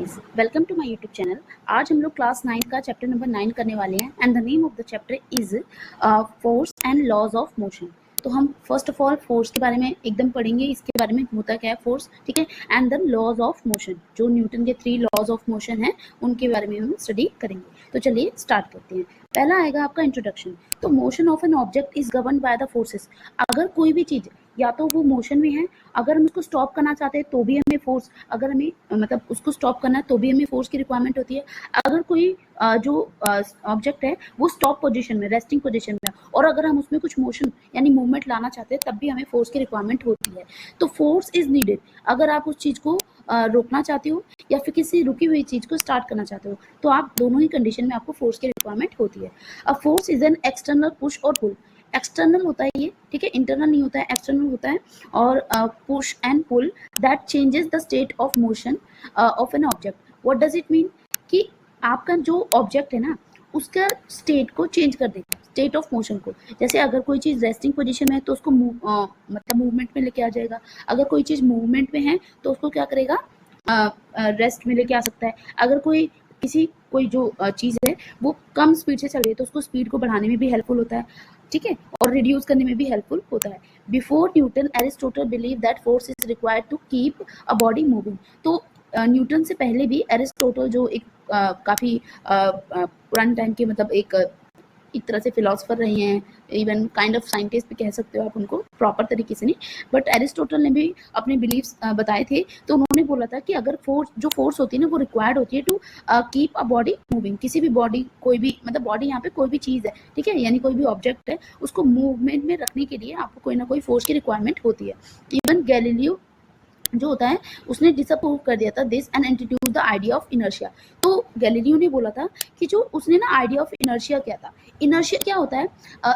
Guys, welcome to my YouTube channel. आज हम लोग क्लास 9 का चैप्टर नंबर 9 करने वाले हैं and the name of the chapter is force and laws of motion. तो हम फर्स्ट ऑफ ऑल फोर्स के बारे में एकदम पढ़ेंगे, इसके बारे में होता क्या है फोर्स, ठीक है, and then laws of motion, जो न्यूटन के 3 लॉज ऑफ मोशन हैं उनके बारे में हम स्टडी करेंगे। तो चलिए स्टार्ट करते हैं। पहला आएगा आपका इंट्रोडक्शन। तो motion of an object is govern by the forces. अगर कोई भी चीज या तो वो मोशन में है, अगर हम उसको स्टॉप करना चाहते हैं तो भी हमें फोर्स, अगर हमें मतलब उसको स्टॉप करना है तो भी हमें फोर्स की रिक्वायरमेंट होती है। अगर कोई जो ऑब्जेक्ट है वो स्टॉप पोजीशन में, रेस्टिंग पोजीशन में, और अगर हम उसमें कुछ मोशन यानी मूवमेंट लाना चाहते हैं तब भी हमें फोर्स की रिक्वायरमेंट होती है। तो फोर्स इज नीडेड अगर आप उस चीज को रोकना चाहते हो या फिर किसी रुकी हुई चीज को स्टार्ट करना चाहते हो, तो आप दोनों ही कंडीशन में आपको फोर्स की रिक्वायरमेंट होती है। A force is an external push और पुल। एक्सटर्नल होता है ये, ठीक है, इंटरनल नहीं होता है, एक्सटर्नल होता है। और push and pull that changes the state of motion of an object. What does it mean कि आपका जो ऑब्जेक्ट है ना उसका स्टेट को चेंज कर देगा, स्टेट ऑफ मोशन को। जैसे अगर कोई चीज रेस्टिंग पोजीशन में है तो उसको मतलब मूवमेंट में लेके आ जाएगा। अगर कोई चीज मूवमेंट में है तो उसको क्या करेगा, रेस्ट में लेके आ सकता है। अगर कोई जो चीज है वो कम स्पीड से चल रही है तो उसको स्पीड को बढ़ाने में भी हेल्पफुल होता है, ठीक है, और रिड्यूस करने में भी हेल्पफुल होता है। Before Newton Aristotle believe that force is required to keep a body moving. तो न्यूटन से पहले भी एरिस्टोटल जो एक काफी पुराने टाइम के मतलब एक तरह से फिलोसफर रहे हैं, इवन काइंड ऑफ साइंटिस्ट भी कह सकते हो आप उनको, प्रॉपर तरीके से नहीं, बट एरिस्टोटल ने भी अपने बिलीव्स बताए थे। तो उन्होंने बोला था कि अगर फोर्स होती है ना वो रिक्वायर्ड होती है to keep a body moving. किसी भी बॉडी, कोई भी मतलब बॉडी यहाँ पे कोई भी चीज़ है, ठीक है, यानी कोई भी ऑब्जेक्ट है, उसको मूवमेंट में रखने के लिए आपको कोई ना कोई फोर्स की रिक्वायरमेंट होती है। इवन गैलीलियो जो होता है उसने डिसअप्रूव कर दिया था this and introduce the idea of inertia. तो गैलीलियो ने बोला था कि जो उसने ना आइडिया ऑफ इनर्शिया क्या था। इनर्शिया क्या होता है,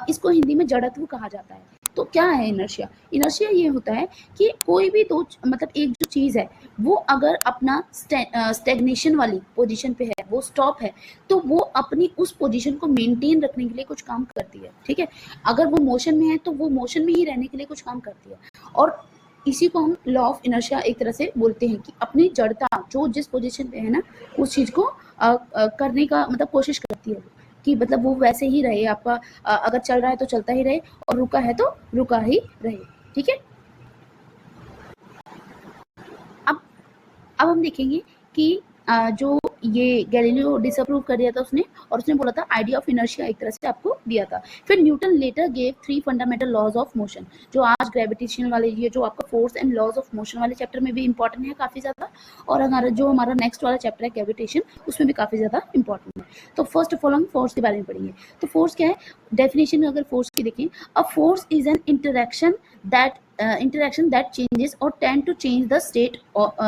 इसको हिंदी में जड़त्व कहा जाता है। तो क्या है इनर्शिया? इनर्शिया ये होता है कि कोई भी मतलब एक जो चीज़ है वो अगर अपना स्टेग्नेशन वाली पोजीशन पे है, वो स्टॉप है, तो वो अपनी उस पोजीशन को मेंटेन रखने के लिए कुछ काम करती है, ठीक है। अगर वो मोशन में है तो वो मोशन में ही रहने के लिए कुछ काम करती है। और इसी को हम लॉ ऑफ इनर्शिया एक तरह से बोलते हैं कि अपनी जड़ता जो जिस पोजीशन पे है ना उस चीज को करने का मतलब कोशिश करती है कि मतलब वो वैसे ही रहे। आपका अगर चल रहा है तो चलता ही रहे और रुका है तो रुका ही रहे, ठीक है। अब हम देखेंगे कि जो ये गैलीलियो डिसअप्रूव कर दिया था उसने, और उसने बोला था आइडिया ऑफ इनर्शिया एक तरह से आपको दिया था। फिर Newton later gave 3 fundamental laws of motion, जो आज ग्रेविटेशन वाले, ये जो आपका force and laws of motion वाले चैप्टर में भी इंपॉर्टेंट है काफी ज्यादा, और हमारा नेक्स्ट वाला चैप्टर है ग्रेविटेशन, उसमें भी काफी ज्यादा इंपॉर्टेंट है। तो फर्स्ट ऑफ ऑल हम फोर्स के बारे में पढ़ेंगे। तो फोर्स क्या है, डेफिनेशन अगर फोर्स की देखें, a force is an interaction that changes or tend to change the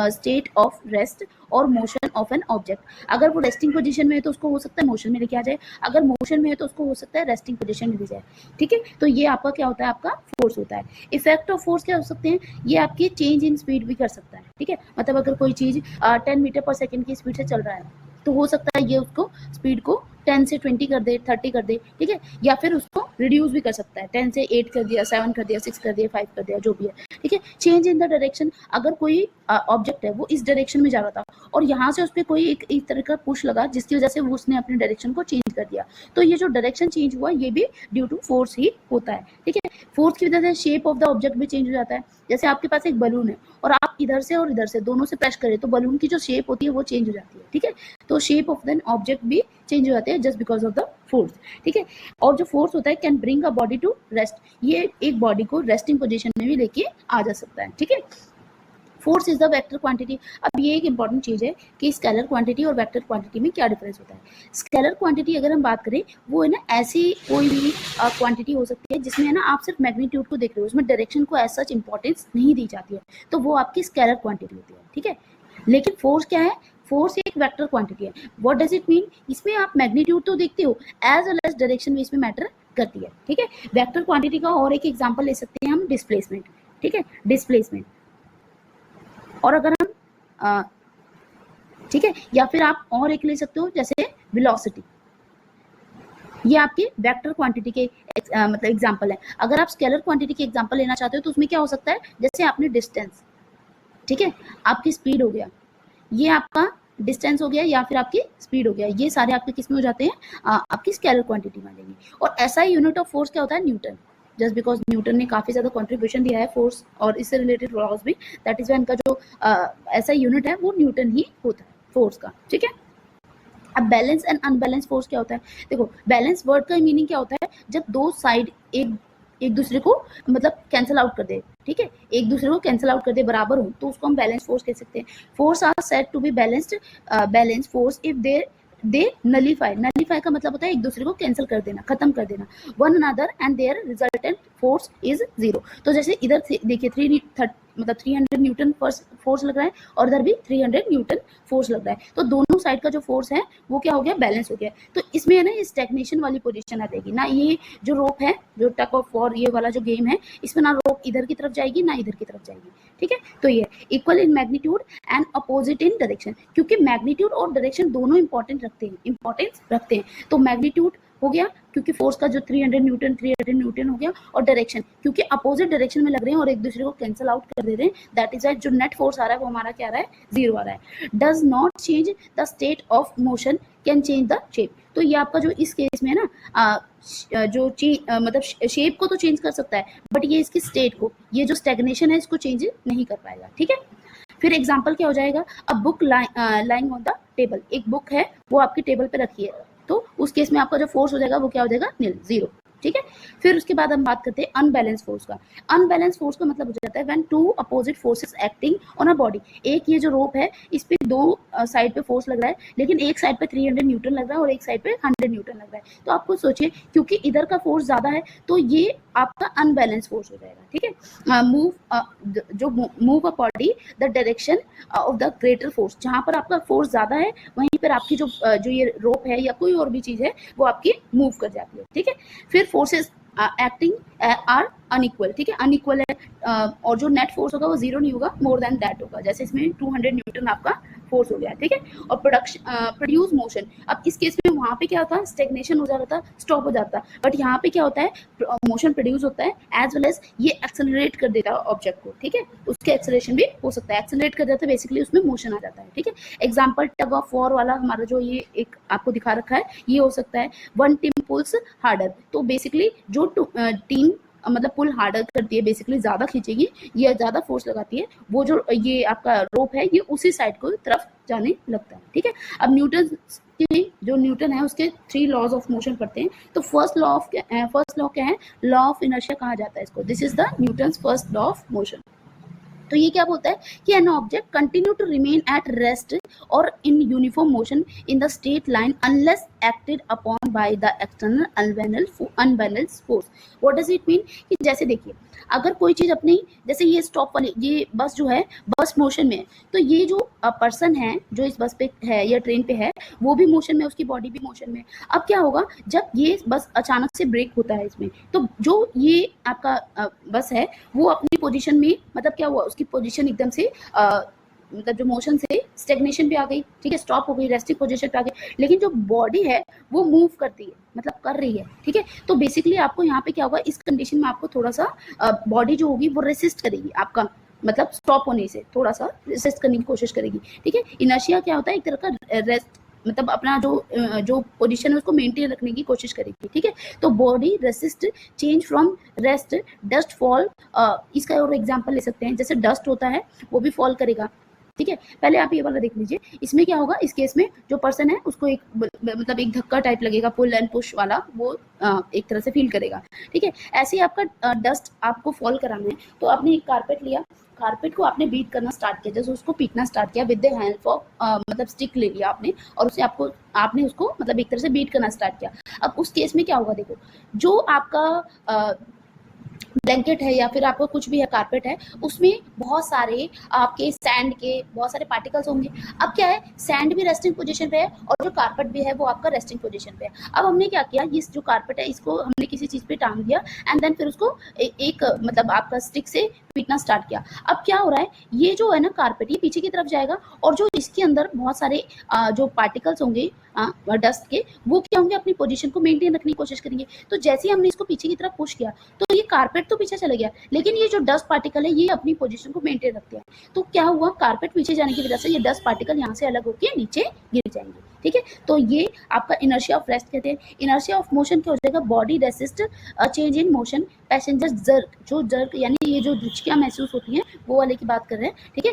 state of rest और मोशन ऑफ एन ऑब्जेक्ट। अगर वो रेस्टिंग पोजीशन में है तो उसको हो सकता है मोशन में लेके आ जाए, अगर मोशन में है तो उसको हो सकता है रेस्टिंग पोजीशन में ले जाए, ठीक है। तो ये आपका क्या होता है, आपका फोर्स होता है। इफेक्ट ऑफ फोर्स क्या हो सकते हैं, ये आपकी चेंज इन स्पीड भी कर सकता है, ठीक है। मतलब अगर कोई चीज 10 मीटर पर सेकेंड की स्पीड से चल रहा है तो हो सकता है ये उसको स्पीड को 10 से 20 कर दे, 30 कर दे, ठीक है, या फिर उसको रिड्यूस भी कर सकता है, 10 से 8 कर दिया, 7 कर दिया, 6 कर दिया, 5 कर दिया, जो भी है, ठीक है। चेंज इन द डायरेक्शन, अगर कोई ऑब्जेक्ट है वो इस डायरेक्शन में जा रहा था और यहाँ से उस पर कोई एक तरह का पुश लगा जिसकी वजह से वो उसने अपने डायरेक्शन को चेंज कर दिया, तो ये जो डायरेक्शन चेंज हुआ ये भी ड्यू टू फोर्स ही होता है, ठीक है। फोर्स की वजह से शेप ऑफ द ऑब्जेक्ट भी चेंज हो जाता है। जैसे आपके पास एक बलून है और आप इधर से और इधर से दोनों से प्रेस करें तो बलून की जो शेप होती है वो चेंज हो जाती है, ठीक है। तो शेप ऑफ द ऑब्जेक्ट भी चेंज हो जाते हैं just because of the force, ठीक है। और जो फोर्स होता है can bring a body to rest, ये एक बॉडी को रेस्टिंग पोजीशन में भी लेके आ जा सकता है, ठीक है। Force is the vector quantity. अब ये एक इंपॉर्टेंट चीज है कि स्केलर क्वांटिटी और वेक्टर क्वांटिटी में क्या डिफरेंस होता है। स्केलर क्वांटिटी अगर हम बात करें वो है ना ऐसी कोई भी क्वांटिटी हो सकती है जिसमें है ना आप सिर्फ मैग्नीट्यूड को देख रहे हो, उसमें डायरेक्शन को एज सच इंपॉर्टेंस नहीं दी जाती है, तो वो आपकी स्केलर क्वांटिटी होती है, ठीक है। लेकिन फोर्स क्या है, फोर्स एक वेक्टर क्वांटिटी है। व्हाट डज इट मीन, इसमें आप मैग्नीट्यूड तो देखते हो एज वेल एज डायरेक्शन भी इसमें मैटर करती है, ठीक है। वेक्टर क्वांटिटी का और एक एग्जांपल ले सकते हैं हम, डिस्प्लेसमेंट, ठीक है, डिस्प्लेसमेंट। और अगर हम ठीक है, या फिर आप और एक ले सकते हो जैसे वेलोसिटी, ये आपके वेक्टर क्वांटिटी के मतलब एग्जांपल है। अगर आप स्केलर क्वांटिटी के एग्जांपल लेना चाहते हो तो उसमें क्या हो सकता है, जैसे आपने डिस्टेंस, ठीक है, आपकी स्पीड हो गया, ये आपका डिस्टेंस हो गया या फिर आपकी स्पीड हो गया, ये सारे आपके किस में हो जाते हैं, आपकी स्केलर क्वांटिटी में आ जाएंगे। और ऐसा ही यूनिट ऑफ फोर्स क्या होता है, न्यूटन। जस्ट बिकॉज न्यूटन ने काफी ज्यादा कंट्रीब्यूशन दिया है फोर्स और इससे रिलेटेड लॉज भी, दैट इज इनका जो ऐसा यूनिट है वो न्यूटन ही होता है फोर्स का, ठीक है। अब बैलेंस एंड अनबैलेंस फोर्स क्या होता है, देखो बैलेंस वर्ड का मीनिंग क्या होता है, जब दो साइड एक दूसरे को मतलब कैंसिल आउट कर दे, ठीक है, एक दूसरे को कैंसिल आउट कर दे, बराबर हो, तो उसको हम बैलेंस फोर्स कह सकते हैं। Force are said to be balanced balance force if they nullify का मतलब होता है एक दूसरे को कैंसिल कर देना, खत्म कर देना, one another and their resultant force is 0। तो जैसे इधर देखिए 300 न्यूटन फोर्स लग रहा है और इधर भी 300 न्यूटन फोर्स लग रहा है, तो दोनों साइड का जो फोर्स है वो क्या हो गया, बैलेंस हो गया। तो इसमें है ना ये स्टैग्नेशन वाली पोजीशन आ जाएगी ना, ये जो रोप है, जो टग ऑफ वॉर ये वाला जो गेम है, इसमें ना रोप इधर की तरफ जाएगी ना इधर की तरफ जाएगी, ठीक है। तो ये equal in magnitude and opposite in direction, क्योंकि मैग्नीट्यूड और डायरेक्शन दोनों इंपॉर्टेंस रखते हैं। तो मैग्नीट्यूड हो गया क्योंकि फोर्स का जो 300 न्यूटन हो गया, और डायरेक्शन क्योंकि अपोजिट डायरेक्शन में लग रहे हैं और एक दूसरे को कैंसिल आउट कर दे रहे हैं, दैट इज जो नेट फोर्स आ रहा है वो हमारा क्या आ रहा है, 0 आ रहा है। Does not change the state of motion can change the shape. तो ये आपका जो इस केस में है ना जो मतलब शेप को तो चेंज कर सकता है, बट ये इसकी स्टेट को, ये जो स्टैग्नेशन है इसको चेंज नहीं कर पाएगा, ठीक है। फिर एग्जाम्पल क्या हो जाएगा, a book lying on the table, एक बुक है वो आपकी टेबल पे रखी है, तो उस केस में आपका जो फोर्स हो जाएगा वो क्या हो जाएगा, निल, 0, ठीक है। फिर उसके बाद हम बात करते हैं अनबैलेंस फोर्स का। अनबैलेंस फोर्स का मतलब हो जाता है when two opposite forces acting on a body. एक ये जो रोप है इस पे दो साइड पे फोर्स लग रहा है, लेकिन एक साइड पे 300 न्यूटन लग रहा है और एक साइड पे 100 न्यूटन लग रहा है। तो आपको सोचिए क्योंकि इधर का फोर्स ज्यादा है तो ये आपका अनबैलेंस फोर्स हो जाएगा, ठीक है। Move a body the direction of the greater force, जहां पर आपका फोर्स ज्यादा है वहीं पर आपकी जो ये रोप है या कोई और भी चीज है वो आपकी मूव कर जाती है, ठीक है। फिर फोर्सेस एक्टिंग आर अनइक्वल, ठीक है, अनइक्वल है, और जो नेट फोर्स होगा वो 0 नहीं होगा, मोर देन दैट होगा। जैसे इसमें 200 न्यूटन आपका फोर्स हो गया, ठीक है। और प्रोड्यूस मोशन, अब इस केस में वहां पे क्या होता है, स्टेग्नेशन हो जाता था, स्टॉप हो जाता, बट यहाँ पे क्या होता है, मोशन प्रोड्यूस होता है, एज वेल एज ये एक्सेलरेट कर देता है ऑब्जेक्ट को, ठीक है, उसके एक्सेलरेशन भी हो सकता है, एक्सेलरेट कर देता है, बेसिकली उसमें मोशन आ जाता है, ठीक है। एग्जाम्पल टग ऑफ वॉर वाला हमारा जो ये एक आपको दिखा रखा है, ये हो सकता है वन टीम पुल्स हार्डर, तो बेसिकली जो टीम मतलब पुल हार्डर करती है, बेसिकली ज्यादा खींचेगी या ज्यादा फोर्स लगाती है, वो जो ये आपका रोप है ये उसी साइड को तरफ जाने लगता है, ठीक है। अब न्यूटन है उसके 3 लॉज ऑफ मोशन पढ़ते हैं। तो फर्स्ट लॉ क्या है, लॉ ऑफ इनर्शिया कहा जाता है इसको, this is the Newton's first law of motion. तो ये क्या बोलता है कि an object continue to remain at rest और in uniform motion in the straight line unless acted upon by the external unbalanced force. What does it mean कि जैसे देखिए अगर कोई चीज अपनी, जैसे ये स्टॉप वाली ये बस जो है बस मोशन में है, तो ये जो पर्सन है जो इस बस पे है या ट्रेन पे है वो भी मोशन में, उसकी बॉडी भी मोशन में। अब क्या होगा जब ये बस अचानक से ब्रेक होता है इसमें, तो जो ये आपका बस है वो अपनी पोजीशन में, मतलब क्या हुआ, उसकी पोजीशन एकदम से मतलब जो मोशन से स्टेग्नेशन पे आ गई, ठीक है, स्टॉप हो गई, रेस्टिंग पोजीशन पे आ गई, लेकिन जो बॉडी है वो मूव करती है, मतलब कर रही है, ठीक है। तो बेसिकली आपको यहाँ पे क्या होगा, इस कंडीशन में आपको थोड़ा सा बॉडी जो होगी वो रेसिस्ट करेगी, आपका मतलब स्टॉप होने से थोड़ा सा रेसिस्ट करने की कोशिश करेगी, ठीक है। इनर्शिया क्या होता है, एक तरह का रेस्ट, मतलब अपना जो पोजीशन है उसको मेंटेन रखने की कोशिश करेगी, ठीक है। तो body resist change from rest, dust fall, इसका और एग्जांपल ले सकते हैं, जैसे डस्ट होता है वो भी फॉल करेगा, ठीक है। पहले आप ये वाला देख लीजिए, इसमें क्या होगा, इस केस में जो पर्सन है उसको एक मतलब एक धक्का टाइप लगेगा, पुल एंड पुश वाला, वो एक तरह से फील करेगा, ठीक है। ऐसे ही आपका डस्ट आपको फॉल कराना है, तो आपने एक कारपेट लिया, कारपेट को आपने बीट करना स्टार्ट किया, जैसे उसको पीटना स्टार्ट किया विद द हेल्प ऑफ मतलब स्टिक ले लिया आपने, और उसे आपने उसको मतलब एक तरह से बीट करना स्टार्ट किया। अब उस केस में क्या होगा, देखो जो आपका ब्लैंकेट है या फिर आपको कुछ भी है, कारपेट है, उसमें बहुत सारे आपके सैंड के बहुत सारे पार्टिकल्स होंगे। अब क्या है, सैंड भी रेस्टिंग पोजीशन पे है और जो कारपेट भी है वो आपका रेस्टिंग पोजीशन पे है। अब हमने क्या किया, ये जो कारपेट है इसको हमने किसी चीज पे टांग दिया एंड देन फिर उसको एक मतलब आपका स्टिक से पीटना स्टार्ट किया। अब क्या हो रहा है, ये जो है ना कारपेट, ये पीछे की तरफ जाएगा और जो इसके अंदर बहुत सारे जो पार्टिकल्स होंगे डस्ट के, वो क्या होंगे, अपनी पोजीशन को मेंटेन रखने की कोशिश करेंगे। तो जैसे ही हमने इसको पीछे की तरफ पुश किया तो ये कारपेट तो पीछे चला गया, लेकिन ये जो डस्ट पार्टिकल है ये अपनी पोजीशन को मेंटेन रखते हैं। तो क्या हुआ, कारपेट पीछे जाने की वजह से ये डस्ट पार्टिकल यहाँ से अलग होकर नीचे गिर जाएंगे। ठीक है, तो ये आपका इनर्शिया ऑफ रेस्ट कहते हैं। इनर्शिया ऑफ मोशन क्या हो जाएगा, body resist change in motion, passenger jerk, जो जर्क यानी ये जो धुचकियां महसूस होती हैं वो वाले की बात कर रहे हैं। ठीक है,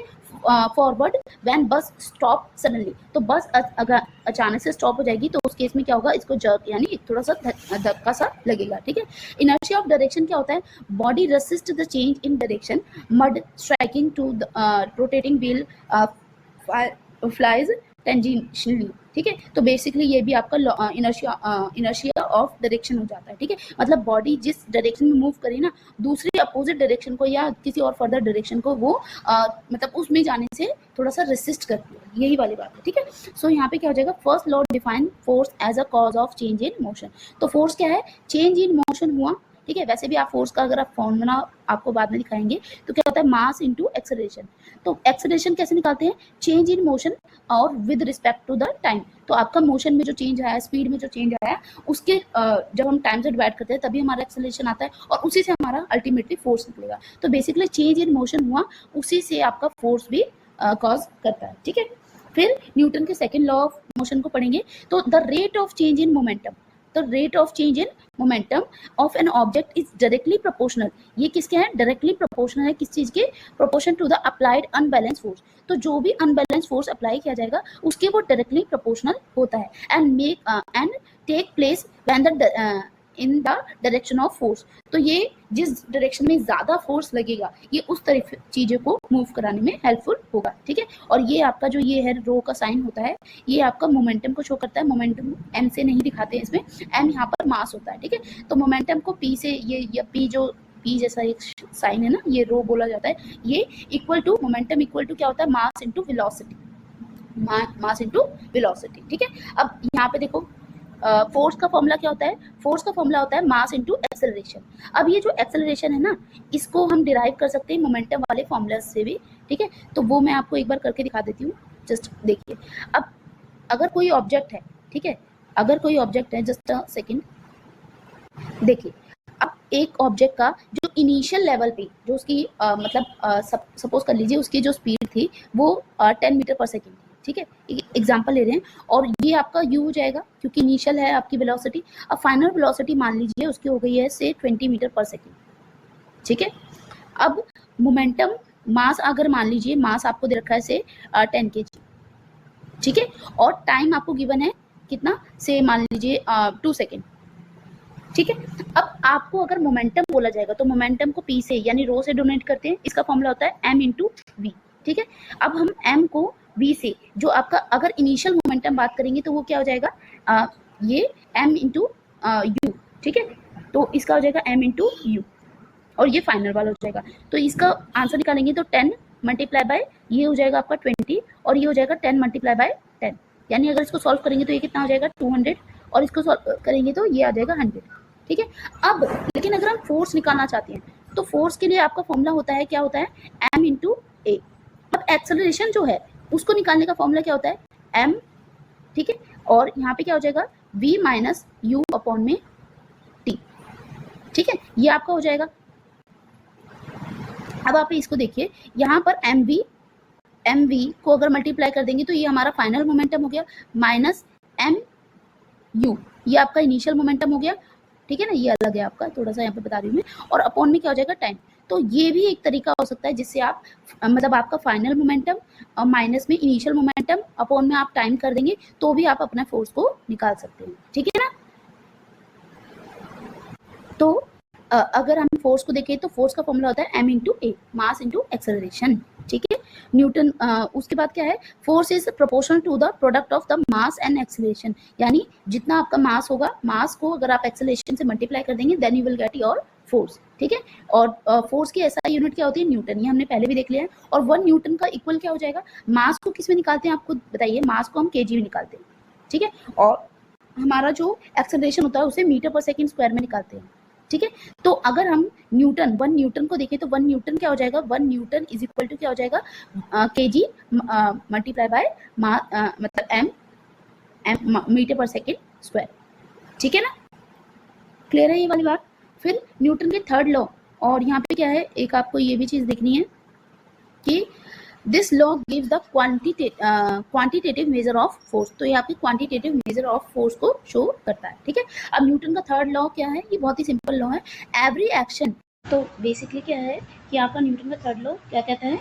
forward when bus stop suddenly, तो बस अगर अचानक से स्टॉप हो जाएगी तो उस केस में क्या होगा, इसको जर्क यानी एक थोड़ा सा धक्का सा लगेगा। ठीक है, इनर्शिया ऑफ डायरेक्शन क्या होता है, body resist the change in direction, mud striking to the rotating wheel flies tangentially. ठीक है, तो बेसिकली ये भी आपका इनर्शिया ऑफ डायरेक्शन हो जाता है। ठीक है, मतलब बॉडी जिस डायरेक्शन में मूव करे ना, दूसरी अपोजिट डायरेक्शन को या किसी और फर्दर डायरेक्शन को वो मतलब उसमें जाने से थोड़ा सा रेसिस्ट करती है, यही वाली बात है। ठीक है, सो यहाँ पे क्या हो जाएगा, first law define force as a cause of change in motion. तो फोर्स क्या है, चेंज इन मोशन हुआ। ठीक है, वैसे भी आप फोर्स का अगर आप फॉर्मूला आपको बाद में दिखाएंगे तो क्या होता है, मास इनटू एक्सेलरेशन। तो एक्सेलरेशन कैसे निकालते हैं, चेंज इन मोशन और with respect to the time. तो आपका मोशन में जो चेंज आया, स्पीड में जो चेंज आया, उसके जब हम टाइम से डिवाइड करते हैं तभी हमारा एक्सेलरेशन आता है और उसी से हमारा अल्टीमेटली फोर्स निकलेगा। तो बेसिकली चेंज इन मोशन हुआ, उसी से आपका फोर्स भी कॉज करता है। ठीक है, फिर न्यूटन के सेकेंड लॉ ऑफ मोशन को पढ़ेंगे। तो the rate of change in momentum, the rate of change in momentum of an object is directly proportional। ये किसके हैं, डायरेक्टली प्रोपोर्शनल है, किस चीज के, proportion to the applied unbalance force. तो जो भी अनबैलेंस फोर्स अप्लाई किया जाएगा उसके वो डायरेक्टली प्रोपोर्शनल होता है and take place when the in the direction of force. तो ये जिस डायरेक्शन में ज्यादा फोर्स लगेगा ये उस तरह चीजों को मूव कराने में हेल्पफुल होगा। ठीक है, और ये आपका जो ये है रो का साइन होता है, ये आपका मोमेंटम को शो करता है। मोमेंटम एम से नहीं दिखाते हैं इसमें, एम यहाँ पर मास होता है। ठीक है, तो मोमेंटम को पी से, ये पी जो पी जैसा एक साइन है ना, ये रो बोला जाता है। ये equal to momentum equal to क्या होता है, mass into velocity, mass into velocity. ठीक है, अब यहाँ पे देखो फोर्स का फॉर्मूला क्या होता है, फोर्स का फॉर्मूला होता है मास इनटू एक्सेलरेशन। अब ये जो एक्सेलरेशन है ना, इसको हम डिराइव कर सकते हैं मोमेंटम वाले फॉर्मूला से भी। ठीक है, तो वो मैं आपको एक बार करके दिखा देती हूँ, जस्ट देखिए। अब अगर कोई ऑब्जेक्ट है, ठीक है, अगर कोई ऑब्जेक्ट है, जस्ट अ सेकेंड, देखिए। अब एक ऑब्जेक्ट का जो इनिशियल लेवल पे जो उसकी मतलब सपोज कर लीजिए उसकी जो स्पीड थी वो 10 मीटर पर सेकेंड। ठीक है, एग्जांपल ले रहे हैं, और ये आपका u हो जाएगा क्योंकि इनिशियल है आपकी वेलोसिटी। अब फाइनल वेलोसिटी मान लीजिए उसकी हो गई है से 20 मीटर पर सेकेंड। ठीक है, अब मोमेंटम मास अगर मान लीजिए, मास आपको दे रखा है से 10 kg। ठीक है, और टाइम आपको गिवन है कितना, से मान लीजिए 2 सेकेंड। ठीक है, अब आपको अगर मोमेंटम बोला जाएगा तो मोमेंटम को p से यानी रो से डोनेट करते हैं, इसका फॉर्मूला होता है m इंटू वी। ठीक है, अब हम m को v से, जो आपका अगर इनिशियल मोमेंटम बात करेंगे तो वो क्या हो जाएगा, ये m इंटू यू। ठीक है, तो इसका हो जाएगा m इंटू यू और ये फाइनल वाला हो जाएगा। तो इसका आंसर निकालेंगे तो 10 मल्टीप्लाई बाय ये हो जाएगा आपका 20 और ये हो जाएगा 10 मल्टीप्लाई बाय 10, यानी अगर इसको सॉल्व करेंगे तो ये कितना हो जाएगा 200 और इसको सॉल्व करेंगे तो ये आ जाएगा 100। ठीक है, अब लेकिन अगर हम फोर्स निकालना चाहते हैं तो फोर्स के लिए आपका फॉर्मूला होता है, क्या होता है, m इंटू ए। अब एक्सेलरेशन जो है उसको निकालने का फॉर्मूला क्या होता है, m। ठीक है, और यहाँ पे क्या हो जाएगा v माइनस यू अपॉन में t। ठीक है, ये आपका हो जाएगा। अब आप इसको देखिए, यहाँ पर mv को अगर मल्टीप्लाई कर देंगे तो ये हमारा फाइनल मोमेंटम हो गया, माइनस mu, ये आपका इनिशियल मोमेंटम हो गया। ठीक है ना, ये अलग है आपका, थोड़ा सा यहाँ पे बता रही हूँ मैं, और अपॉन में क्या हो जाएगा टाइम। तो ये भी एक तरीका हो सकता है जिससे आप मतलब आपका फाइनल मोमेंटम और माइनस में इनिशियल मोमेंटम अपॉन में आप टाइम कर देंगे तो भी आप अपना फोर्स को निकाल सकते हैं। ठीक है ना, तो अगर हम फोर्स को देखें तो फोर्स का फॉर्मूला होता है m into A, mass into acceleration. ठीक है, न्यूटन उसके बाद क्या है, force is proportional to the product of the mass and acceleration, यानी जितना आपका मास होगा, मास को अगर आप एक्सेलरेशन से मल्टीप्लाई कर देंगे then you will get your force. ठीक है, और फोर्स की ऐसा यूनिट क्या होती है, न्यूटन, ये हमने पहले भी देख लिया है। और 1 न्यूटन का इक्वल क्या हो जाएगा, मास को किस में निकालते हैं आपको बताइए, मास को हम केजी में निकालते हैं। ठीक है, और हमारा जो एक्सेलरेशन होता है उसे मीटर पर सेकंड स्क्वायर में निकालते हैं, ठीक है। तो अगर हम न्यूटन 1 न्यूटन को देखें तो 1 न्यूटन क्या हो जाएगा, 1 न्यूटन इज इक्वल टू क्या हो जाएगा, केजी मल्टीप्लाई बाय मतलब एम मीटर पर सेकंड स्क्वायर, ठीक है ना। क्लियर है ये वाली बात। फिर न्यूटन के थर्ड लॉ, और यहाँ पे क्या है, एक आपको ये भी चीज देखनी है कि this law gives the quantitative measure of force. तो ये आपकी क्वांटिटेटिव मेजर ऑफ फोर्स को शो करता है, ठीक है। अब न्यूटन का थर्ड लॉ क्या है, ये बहुत ही सिंपल लॉ है, एवरी एक्शन। तो बेसिकली क्या है कि आपका न्यूटन का थर्ड लॉ क्या कहता है,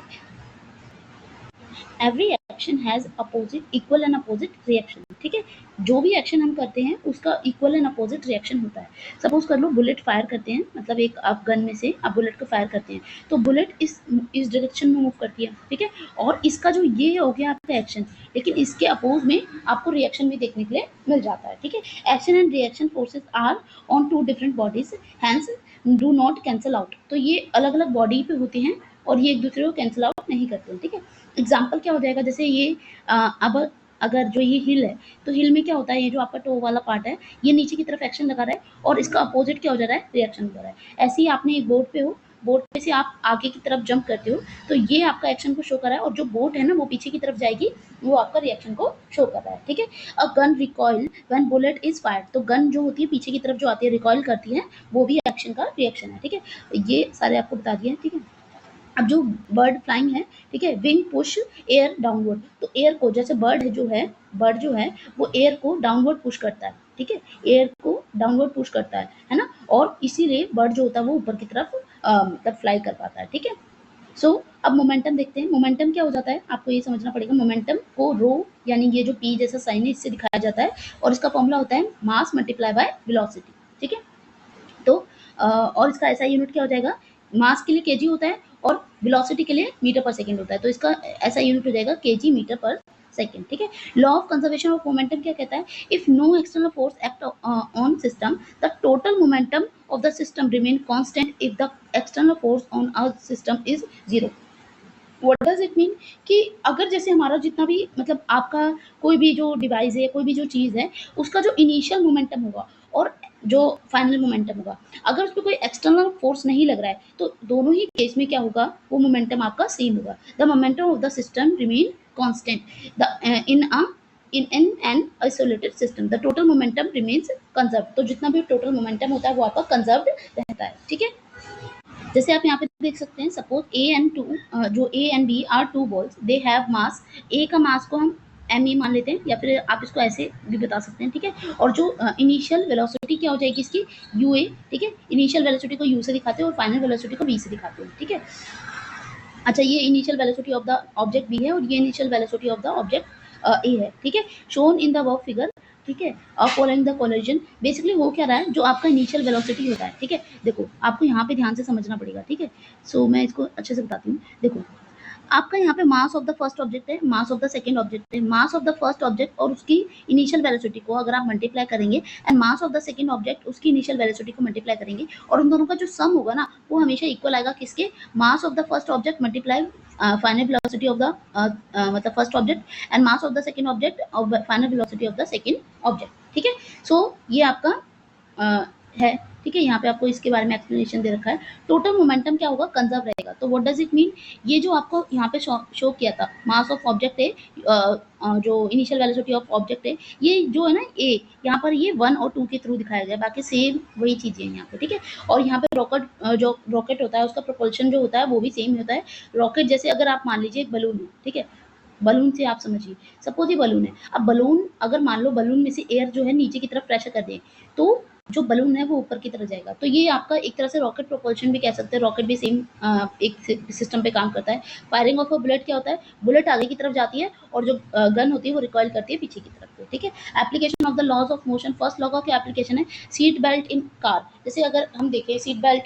every action has opposite equal and opposite reaction, ठीक है। जो भी एक्शन हम करते हैं उसका इक्वल एंड अपोजिट रिएक्शन होता है। सपोज कर लो बुलेट फायर करते हैं, मतलब एक आप गन में से आप बुलेट को फायर करते हैं, तो बुलेट इस डायरेक्शन में मूव करती है, ठीक है। और इसका जो ये हो गया आपका एक्शन, लेकिन इसके अपोज में आपको रिएक्शन भी देखने के लिए मिल जाता है, ठीक है। Action and reaction forces are on two different bodies, hence do not cancel out. तो ये अलग अलग बॉडी पे होते हैं और ये एक दूसरे को कैंसिल आउट नहीं करते हैं, ठीक है। एग्जाम्पल क्या हो जाएगा, जैसे ये अब अगर जो ये हिल है, तो हिल में क्या होता है, ये जो आपका टो वाला पार्ट है ये नीचे की तरफ एक्शन लगा रहा है और इसका अपोजिट क्या हो जा रहा है, रिएक्शन हो रहा है। ऐसे ही आपने एक बोर्ड पे हो, बोर्ड पे से आप आगे की तरफ जंप करते हो, तो ये आपका एक्शन को शो कर रहा है और जो बोट है ना वो पीछे की तरफ जाएगी, वो आपका रिएक्शन को शो कर रहा है, ठीक है। A gun recoil when bullet is fired. तो गन जो होती है पीछे की तरफ जो आती है, रिकॉइल करती है, वो भी एक्शन का रिएक्शन है, ठीक है। ये सारे आपको बता दिए, ठीक है। अब जो बर्ड फ्लाइंग है, ठीक है, विंग पुश एयर डाउनवर्ड। तो एयर को, जैसे बर्ड जो है वो एयर को डाउनवर्ड पुश करता है, ठीक है, एयर को डाउनवर्ड पुश करता है ना। और इसीलिए बर्ड जो होता है वो ऊपर की तरफ मतलब फ्लाई कर पाता है, ठीक है। सो अब मोमेंटम देखते हैं। मोमेंटम क्या हो जाता है, आपको ये समझना पड़ेगा। मोमेंटम को रो, यानी ये जो पी जैसा साइन है इससे दिखाया जाता है, और इसका फॉर्मूला होता है मास मल्टीप्लाई बाय वेलोसिटी, ठीक है। तो और इसका ऐसा यूनिट क्या हो जाएगा, मास के लिए केजी होता है और वेलोसिटी के लिए मीटर पर सेकंड होता है, तो इसका ऐसा यूनिट हो जाएगा केजी मीटर पर सेकंड, ठीक है। Law of conservation of momentum क्या कहता है, if no external force act on system the total momentum of the system remain constant if the external force on a system is zero. What does it mean कि अगर जैसे हमारा जितना भी मतलब आपका कोई भी जो डिवाइस है, कोई भी जो चीज़ है, उसका जो इनिशियल मोमेंटम होगा और जो फाइनल मोमेंटम होगा, अगर उस पर कोई एक्सटर्नल फोर्स नहीं लग रहा है, तो दोनों ही केस में क्या होगा, वो मोमेंटम आपका सेम होगा। The momentum of the system remain constant the in an isolated system the total momentum remains conserve. तो जितना भी टोटल मोमेंटम होता है वो आपका कंजर्व रहता है, ठीक है। जैसे आप यहाँ पे देख सकते हैं, सपोज ए एंड टू, जो A and B are two balls, they have mass. A का मास को हम एम ई मान लेते हैं, या फिर आप इसको ऐसे भी बता सकते हैं, ठीक है। और जो इनिशियल वेलोसिटी क्या हो जाएगी इसकी, यू ए, ठीक है। इनिशियल वेलोसिटी को यू से दिखाते हैं और फाइनल वेलोसिटी को वी से दिखाते हैं, ठीक है। अच्छा, ये initial velocity of the object B है और ये initial velocity of the object A है, ठीक है। Shown in the work figure, ठीक है, फॉलोइंग द कोलिजन। बेसिकली हो क्या रहा है, जो आपका इनिशियल वेलोसिटी होता है, ठीक है, देखो आपको यहाँ पे ध्यान से समझना पड़ेगा, ठीक है। सो मैं इसको अच्छे से बताती हूँ। देखो आपका यहाँ पे mass of the first object है, mass of the second object है, mass of the first object और उसकी इनिशियल वेलोसिटी को अगर आप मल्टीप्लाई करेंगे and mass of the second object उसकी इनिशियल वेलोसिटी को मल्टीप्लाई करेंगे, और उन दोनों का जो सम होगा ना वो हमेशा इक्वल आएगा किसके, mass of the first object multiply final velocity of the मतलब first object and mass of the second object और final velocity of the second object, ठीक है। सो ये आपका है, ठीक है। यहाँ पे आपको इसके बारे में एक्सप्लेनेशन दे रखा है। टोटल मोमेंटम क्या होगा, कंजर्व रहेगा। तो व्हाट डज इट मीन, ये जो आपको यहाँ पे शो किया था, मास ऑफ ऑब्जेक्ट है, जो इनिशियल वेलोसिटी ऑफ ऑब्जेक्ट है, ये जो है ना ए, यहाँ पर ये 1 और 2 के थ्रू दिखाया गया, बाकी सेम वही चीजें हैं यहाँ पे, ठीक है। और यहाँ पे रॉकेट, जो रॉकेट होता है उसका प्रोपल्शन जो होता है वो भी सेम होता है। रॉकेट जैसे अगर आप मान लीजिए एक बलून है, ठीक है, बलून से आप समझिए, सपोज ये बलून है। अब बलून अगर मान लो बलून में से एयर जो है नीचे की तरफ प्रेशर कर दे, तो जो बलून है वो ऊपर की तरफ जाएगा। तो ये आपका एक तरह से रॉकेट प्रोपल्शन भी कह सकते हैं। रॉकेट भी सेम एक सिस्टम पे काम करता है। फायरिंग ऑफ अ बुलेट क्या होता है, बुलेट आगे की तरफ जाती है और जो गन होती है वो रिकॉइल करती है पीछे की तरफ को, ठीक है। Application of the laws of motion, first law का क्या एप्लीकेशन है, सीट बेल्ट इन कार। जैसे अगर हम देखें seat belt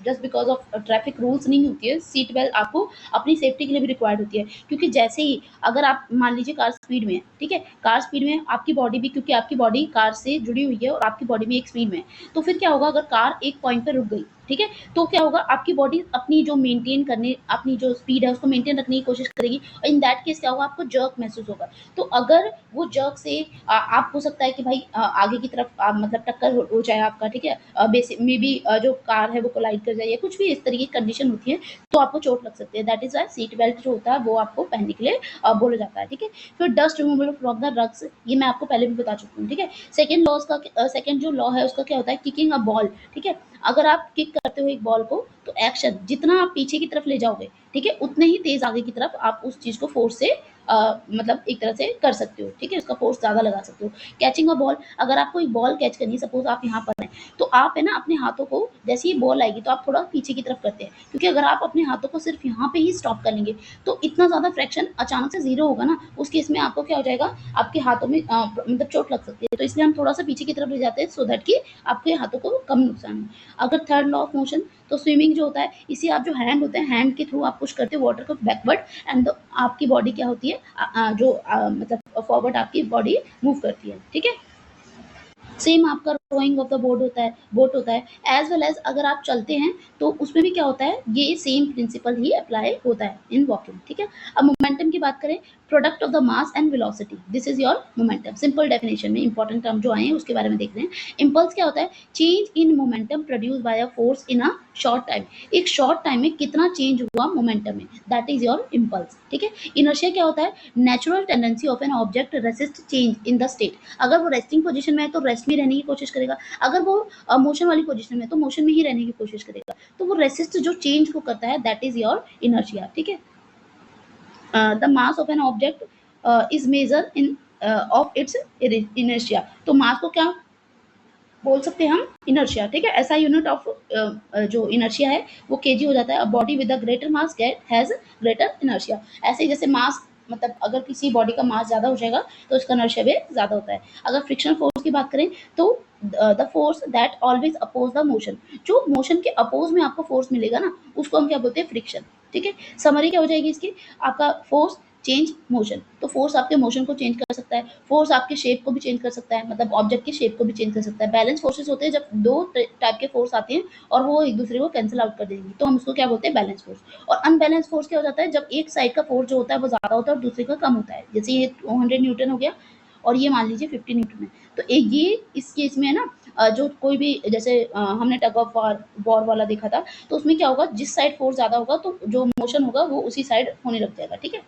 just because of traffic rules नहीं होती है, सीट बेल्ट आपको अपनी सेफ्टी के लिए भी रिक्वायर्ड होती है, क्योंकि जैसे ही अगर आप मान लीजिए कार स्पीड में है, ठीक है, कार स्पीड में आपकी बॉडी भी, क्योंकि आपकी बॉडी कार से जुड़ी हुई है और आपकी बॉडी भी एक स्पीड में है, तो फिर क्या होगा, अगर कार एक पॉइंट पे रुक गई, ठीक है। तो क्या होगा, आपकी बॉडी अपनी जो मेंटेन करने, अपनी जो स्पीड है उसको मेंटेन रखने की कोशिश करेगी, और इन दैट केस क्या होगा, आपको जर्क महसूस होगा। तो अगर वो जर्क से आप हो सकता है कि भाई आगे की तरफ मतलब टक्कर हो जाए आपका, ठीक है, बेसिक मे बी जो कार है वो कोलाइड कर जाए, या कुछ भी इस तरीके की कंडीशन होती है, तो आपको चोट लग सकती है। That is why seat belt जो होता है वो आपको पहनने के लिए बोला जाता है, ठीक है। फिर dust removal from the rugs, ये मैं आपको पहले भी बता चुकी हूँ, ठीक है। सेकंड लॉ का सेकंड जो लॉ है उसका क्या होता है, किकिंग अ बॉल, ठीक है। अगर आप किक करते हो एक बॉल को, तो एक्शन जितना आप पीछे की तरफ ले जाओगे, ठीक है, उतने ही तेज आगे की तरफ आप उस चीज को फोर्स से मतलब एक तरह से कर सकते हो, ठीक है, उसका फोर्स ज्यादा लगा सकते हो। कैचिंग अ बॉल, अगर आपको एक बॉल कैच करनी है, सपोज आप यहाँ पर हैं, तो आप है ना अपने हाथों को, जैसे ही बॉल आएगी तो आप थोड़ा पीछे की तरफ करते हैं, क्योंकि अगर आप अपने हाथों को सिर्फ यहाँ पे ही स्टॉप कर लेंगे, तो इतना ज्यादा फ्रैक्शन अचानक से जीरो होगा ना, उस केस में आपको क्या हो जाएगा, आपके हाथों में मतलब चोट लग सकती है। तो इसलिए हम थोड़ा सा पीछे की तरफ ले जाते हैं, सो दैट कि आपके हाथों को कम नुकसान हो। अगर थर्ड लॉ ऑफ मोशन, तो स्विमिंग जो होता है, इसी आप जो हैंड होते हैं, हैंड के थ्रू आप पुश करते हो वाटर को बैकवर्ड, एंड आपकी बॉडी क्या होती है, मतलब फॉरवर्ड आपकी बॉडी मूव करती है, ठीक है। सेम आपका रोइंग ऑफ द बोट होता है, एज वेल एज अगर आप चलते हैं तो उसमें भी क्या होता है, ये सेम प्रिंसिपल ही अप्लाई होता है इन वॉकिंग, ठीक है। अब मोमेंटम की बात करें, product of the mass and velocity, this is your momentum. Simple definition में इंपॉर्टेंट टर्म जो आए हैं उसके बारे में देख रहे हैं। इम्पल्स क्या होता है, change in momentum produce by a force in a short time, एक शॉर्ट टाइम में कितना चेंज हुआ मोमेंटम में, दैट इज योर इम्पल्स, ठीक है। इनर्शिया क्या होता है, natural tendency of an object resist change in the state, अगर वो रेस्टिंग पोजीशन में है तो रेस्ट में रहने की कोशिश करेगा, अगर वो मोशन वाली पोजीशन में है तो मोशन में ही रहने की कोशिश करेगा। तो वो रेसिस्ट जो चेंज को करता है, दैट इज योर इनर्शिया, ठीक है। The mass of an object is measure in of its inertia, तो मास को क्या बोल सकते हैं हम, इनर्शिया, ठीक है। ऐसा यूनिट ऑफ जो इनर्शिया है वो केजी हो जाता है। Body with a greater mass get has greater inertia, ऐसे जैसे मास, मतलब अगर किसी बॉडी का मास ज्यादा हो जाएगा तो उसका इनर्शिया भी ज्यादा होता है। अगर फ्रिक्शन फोर्स की बात करें, तो the force that always oppose the motion, जो मोशन के अपोज में आपको फोर्स मिलेगा ना, उसको हम क्या बोलते हैं, फ्रिक्शन, ठीक है। समरी क्या हो जाएगी इसकी, आपका फोर्स चेंज मोशन, तो फोर्स आपके मोशन को चेंज कर सकता है, फोर्स आपके शेप को भी चेंज कर सकता है, मतलब ऑब्जेक्ट की शेप को भी चेंज कर सकता है। बैलेंस फोर्सेस होते हैं जब दो टाइप के फोर्स आते हैं और वो एक दूसरे को कैंसिल आउट कर देंगे, तो हम उसको क्या बोलते हैं, बैलेंस फोर्स। और अनबैलेंस फोर्स क्या हो जाता है, जब एक साइड का फोर्स जो होता है वो ज्यादा होता है और दूसरे का कम होता है, जैसे ये 200 न्यूटन हो गया और ये मान लीजिए 50 न्यूटन है, तो एक ये इस केस में है ना, जो कोई भी जैसे हमने टग ऑफ वॉर वाला देखा था, तो उसमें क्या होगा, जिस साइड फोर्स ज्यादा होगा तो जो मोशन होगा वो उसी साइड होने लग जाएगा, ठीक है।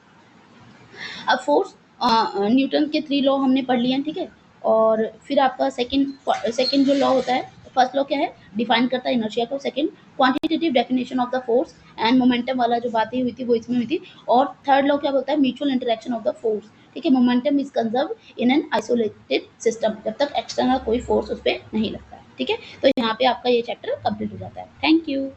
अब फोर्स न्यूटन के 3 लॉ हमने पढ़ लिए हैं, ठीक है। और फिर आपका सेकंड जो लॉ होता है, फर्स्ट लॉ क्या है, डिफाइन करता है इनर्शिया को। Second, quantitative definition of the force and momentum वाला जो बातें हुई थी वो इसमें हुई थी। और थर्ड लॉ क्या बोलता है, mutual interaction of the force, ठीक है। Momentum is conserve in an isolated system, जब तक एक्सटर्नल कोई फोर्स उस पर नहीं लगता है, ठीक है। तो यहाँ पे आपका ये चैप्टर कंप्लीट हो जाता है। Thank you.